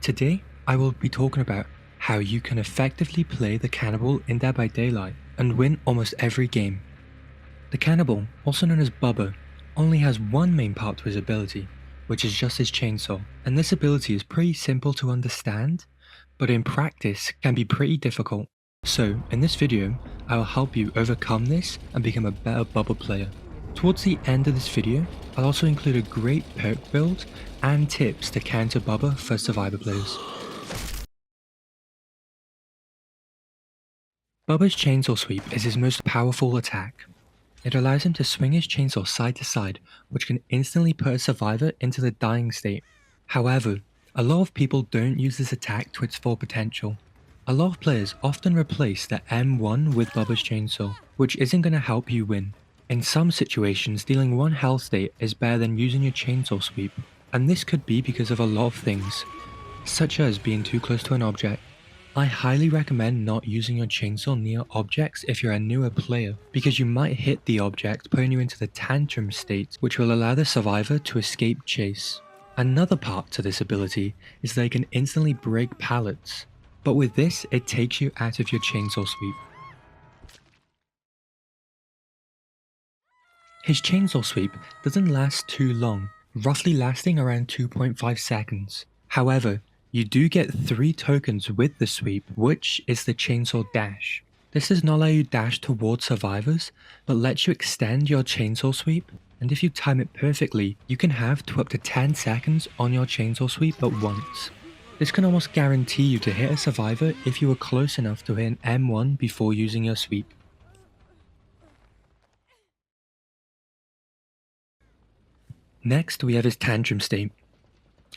Today, I will be talking about how you can effectively play the Cannibal in Dead by Daylight and win almost every game. The Cannibal, also known as Bubba, only has one main part to his ability, which is just his chainsaw, and this ability is pretty simple to understand, but in practice can be pretty difficult. So, in this video, I will help you overcome this and become a better Bubba player. Towards the end of this video, I'll also include a great perk build and tips to counter Bubba for survivor players. Bubba's chainsaw sweep is his most powerful attack. It allows him to swing his chainsaw side to side, which can instantly put a survivor into the dying state. However, a lot of people don't use this attack to its full potential. A lot of players often replace the M1 with Bubba's chainsaw, which isn't going to help you win. In some situations, dealing one health state is better than using your chainsaw sweep, and this could be because of a lot of things, such as being too close to an object. I highly recommend not using your chainsaw near objects if you're a newer player, because you might hit the object putting you into the Tantrum state, which will allow the survivor to escape chase. Another part to this ability is that it can instantly break pallets, but with this it takes you out of your chainsaw sweep. His chainsaw sweep doesn't last too long, roughly lasting around 2.5 seconds. However, you do get 3 tokens with the sweep, which is the chainsaw dash. This does not allow you dash towards survivors, but lets you extend your chainsaw sweep, and if you time it perfectly, you can have up to 10 seconds on your chainsaw sweep at once. This can almost guarantee you to hit a survivor if you were close enough to hit an M1 before using your sweep. Next, we have his Tantrum state.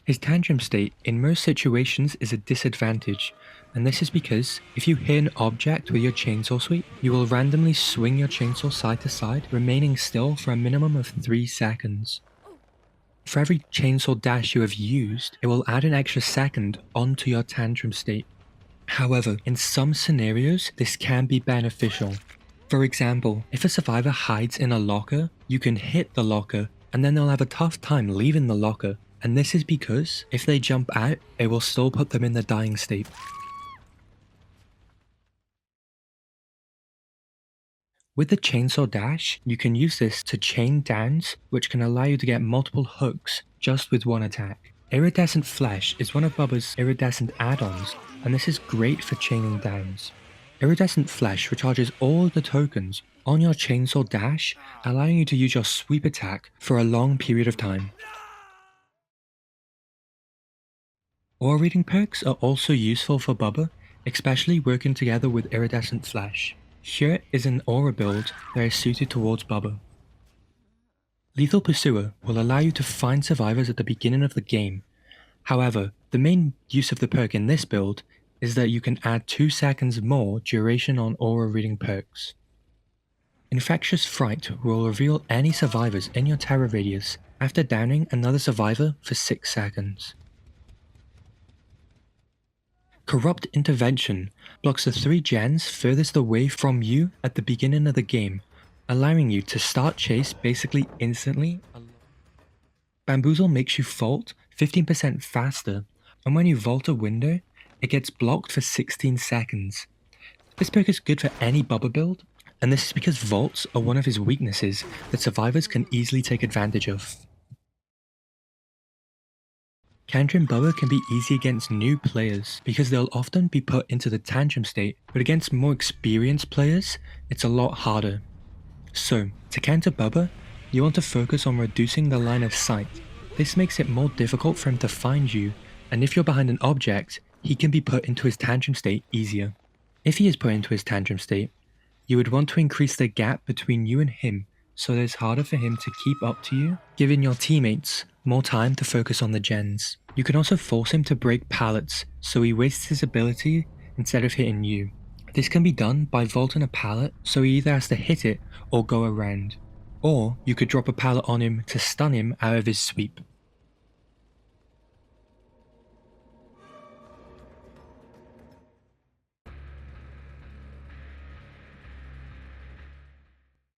His Tantrum state in most situations is a disadvantage, and this is because if you hit an object with your chainsaw sweep, you will randomly swing your chainsaw side to side, remaining still for a minimum of 3 seconds. For every chainsaw dash you have used, it will add an extra second onto your Tantrum state. However, in some scenarios, this can be beneficial. For example, if a survivor hides in a locker, you can hit the locker, and then they'll have a tough time leaving the locker, and this is because if they jump out, it will still put them in the dying state. With the chainsaw dash, you can use this to chain downs, which can allow you to get multiple hooks just with one attack. Iridescent Flesh is one of Bubba's iridescent add-ons, and this is great for chaining downs. Iridescent Flesh recharges all the tokens on your chainsaw dash, allowing you to use your sweep attack for a long period of time. Aura reading perks are also useful for Bubba, especially working together with Iridescent Flesh. Here is an aura build that is suited towards Bubba. Lethal Pursuer will allow you to find survivors at the beginning of the game. However, the main use of the perk in this build is that you can add 2 seconds more duration on aura reading perks. Infectious Fright will reveal any survivors in your terror radius after downing another survivor for 6 seconds. Corrupt Intervention blocks the 3 gens furthest away from you at the beginning of the game, allowing you to start chase basically instantly. Bamboozle makes you vault 15% faster, and when you vault a window, it gets blocked for 16 seconds. This perk is good for any Bubba build, and this is because vaults are one of his weaknesses that survivors can easily take advantage of. Countering Bubba can be easy against new players because they'll often be put into the Tantrum state, but against more experienced players, it's a lot harder. So, to counter Bubba, you want to focus on reducing the line of sight. This makes it more difficult for him to find you, and if you're behind an object, he can be put into his Tantrum state easier. If he is put into his Tantrum state, you would want to increase the gap between you and him so that it's harder for him to keep up to you, giving your teammates more time to focus on the gens. You can also force him to break pallets so he wastes his ability instead of hitting you. This can be done by vaulting a pallet so he either has to hit it or go around. Or you could drop a pallet on him to stun him out of his sweep.